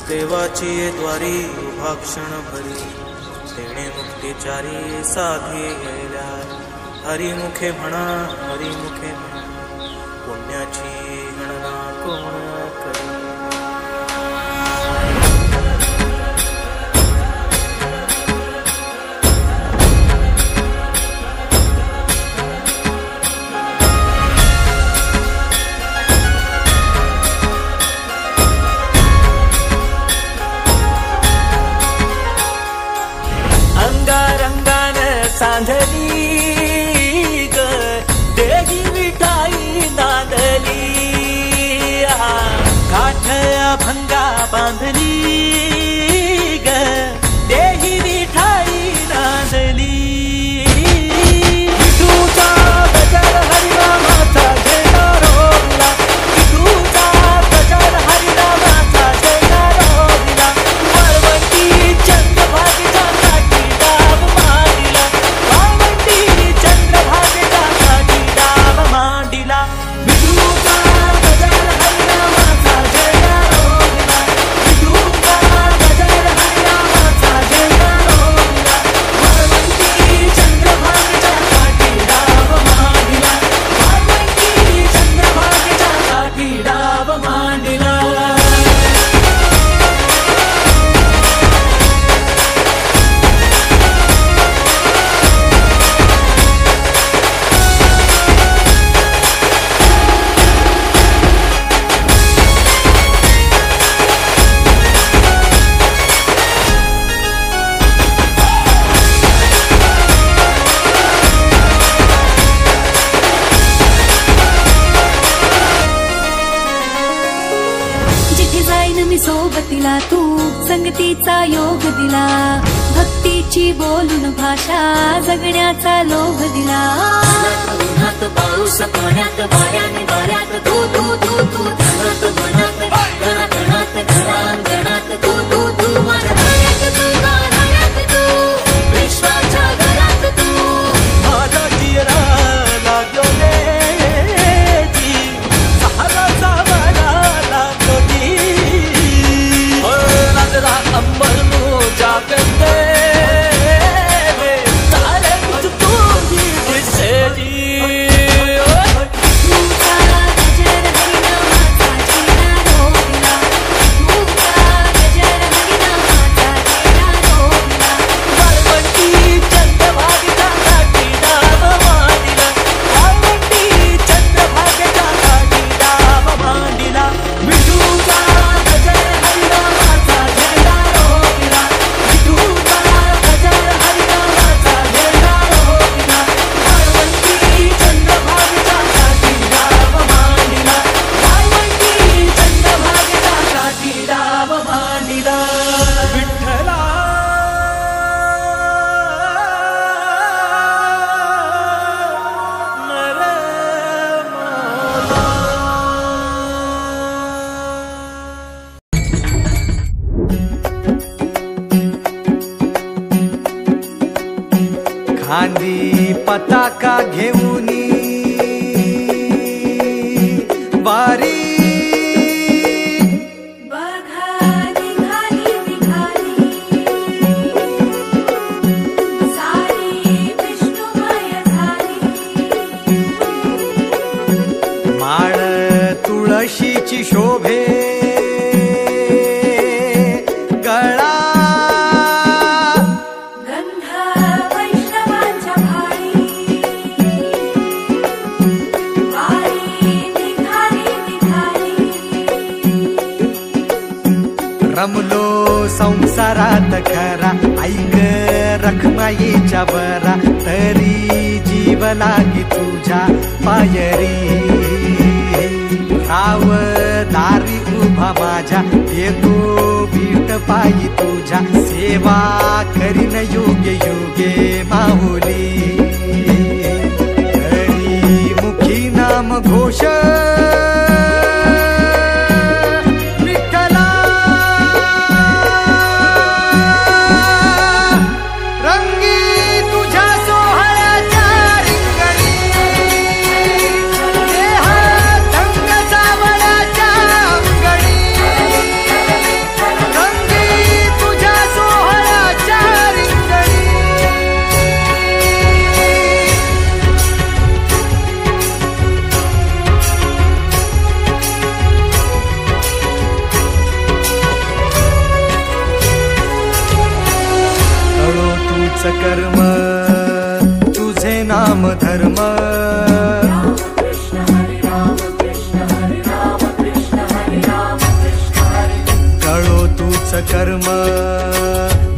देवाची द्वारी उभा क्षण भरी देणे मुक्तिचारी साधी गेल्या हरिमुखे म्हणा हरिमुखे म्हणा पुण्याची गणना कोण करी. अंगारंगान सांधली ग देही विठाई नांदली काठ अभंगा बांधली ग देही विठाई नांदली. विठूचा गजर हरिनामाचा झेंडा रोविला विठूचा गजर हरिनामाचा झेंडा रोविला वळवंटी चंद्रभागेच्या काठी डाव मांडिला वाळवंटी चंद्रभागेच्या काठी डाव मांडिला. विठूचा गजर हरिनामाचा झेंडा रोविला विठूचा गजर हरिनामाचा झेंडा रोविला वळवंटी चंद्रभागेच्या काठी डाव मांडिला वाळवंटी चंद्रभागेच्या काठी डाव मांडिला. जिथे जाईन मी सोबतीला तू संगतीचा योग दिला भक्तीची बोलून भाषा जगण्याचा लोभ दिला. उन्हात पाऊस पाण्यात वाऱ्याने वाऱ्यात तू तू तू तू धनात मनात घरात घरांगणात तू तू तू माझ्या घरात तू घरात तू विश्वाच्या घरात तू माझा जिरा लागलो जी सहारा सावरा लागलो जी नजरा अंबर नो जागते सारे कुछ तू ही दिसे जी. विठूचा गजर हरिनामाचा झेंडा रोविला विठूचा गजर हरिनामाचा झेंडा रोविला वाळवंटी चंद्रभागेच्या काठी डाव मांडिला वाळवंटी चंद्रभागेच्या काठी डाव मांडिला. विठूचा गजर हरिनामाचा झेंडा रोविला विठूचा गजर हरिनामाचा झेंडा रोविला वाळवंटी चंद्रभागेच्या काठी डाव मांडिला वाळवंटी चंद्रभागेच्या काठी डाव मांडिला. विठ्ठला खांदी पताका घेऊनी वारी बघा निघाली निघाली सारी विष्णुमय झाली. माळ तुळशीची शोभे गळा गंध वैष्णवांच्या भाळी वारी निघाली निघाली. रमलो संसारात खरा ऐक रखमाईच्या बरा तरी जीव लागी तुझ्या पायरी राव दारी उभा माझ्या येतो बीट पायी तुझ्या सेवा करीन योग्य योगे माहुली हरी मुखी नाम घोष विठ्ठला रंगी तुझ्या सोहळ्याच्या रिंगणी देहा रंग सावळ्याच्या अंगणी धर्म कळो तूच कर्म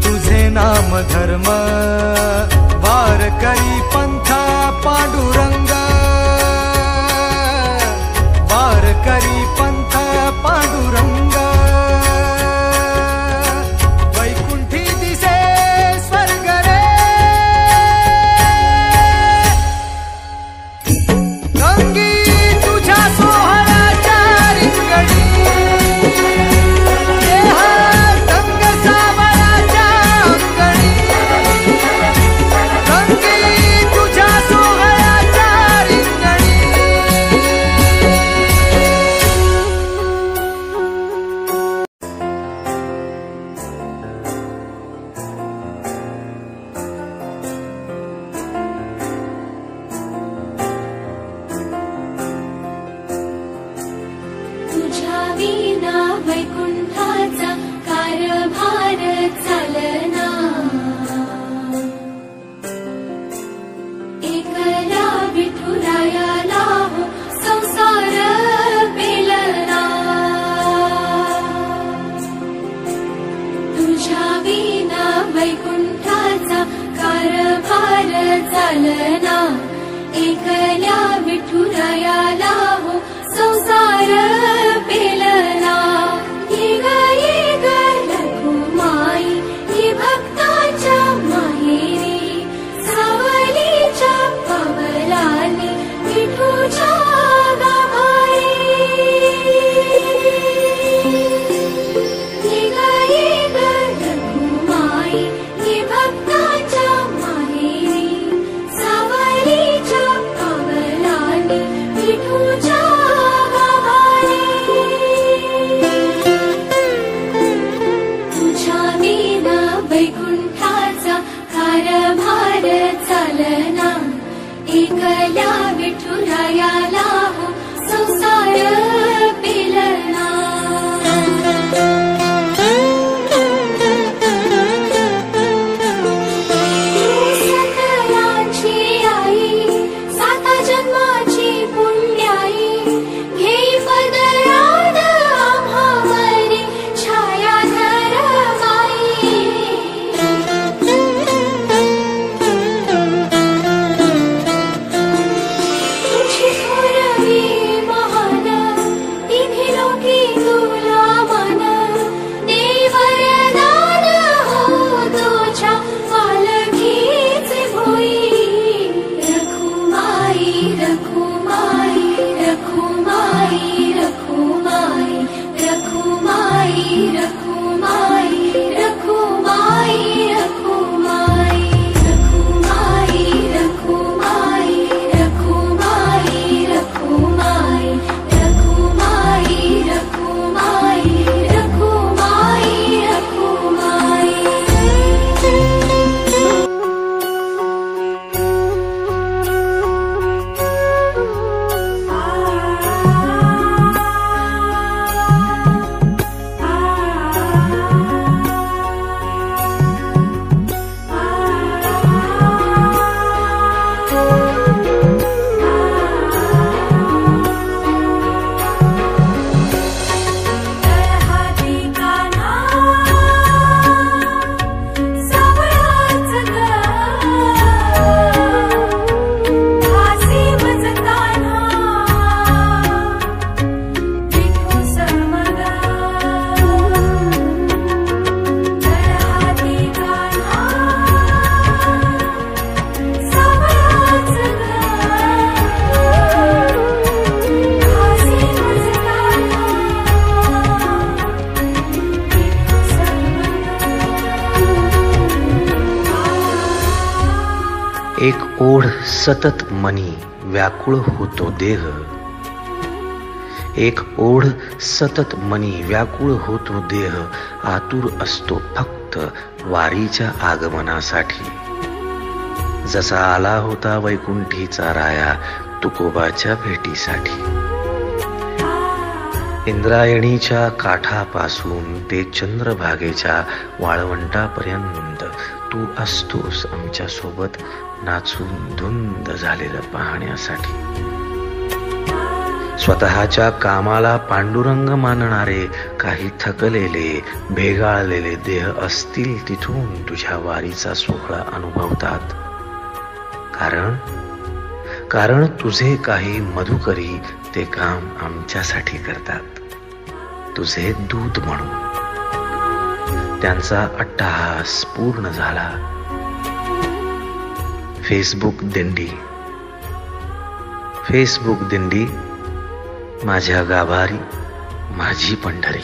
तुझे नाम धर्म वार करी पंथा पांडुरंग वार करी पंथा पांडुरंग वैकुंठी दिसे स्वर्ग रे रंगी तुझ्या सोहळ्याच्या रिंगणी वैकुंठाचा कारभार चालना एकला विठुरायाला संसार पेलना तुझ्या विना वैकुंठाचा कारभार चालना एकल्या विठुरायाला संसार पेलना भक्ताच्या माहेरी सावलीच्या पवलाने विठूच्या गाभारी रघुमाई भक्ताच्या माहेरी सावलीच्या पवलाने विठूच्या वैकुंठाचा कारभार चालना एकल्या विठुरायाला संसार पेलना सकलाची आई साता जन्माची पुण्याई घेई पदरात आम्हावरी छाया एक ओढ सतत मनी व्याकुळ होतो देह, एक ओढ सतत मनी व्याकुळ होतो देह, आतुर असतो फक्त वारीच्या आगमनासाठी. जसा आला होता वैकुंठीचा राया तुकोबाच्या भेटीसाठी. इंद्रायणीच्या काठापासून ते चंद्रभागेच्या वाळवंटापर्यंत तू असतोस आमच्या सोबत नाचून धुंद झालेलं पाहण्यासाठी. स्वतःच्या कामाला पांडुरंग मानणारे काही थकलेले भेगाळलेले देह असतील तिथून तुझ्या वारीचा सोहळा अनुभवतात. कारण तुझे काही मधुकरी ते काम आमच्यासाठी करतात, तुझे दूत म्हणून. त्यांचा अट्टहास पूर्ण झाला. फेसबुक दिंडी माझ्या गाभारी, माझी पंढरी.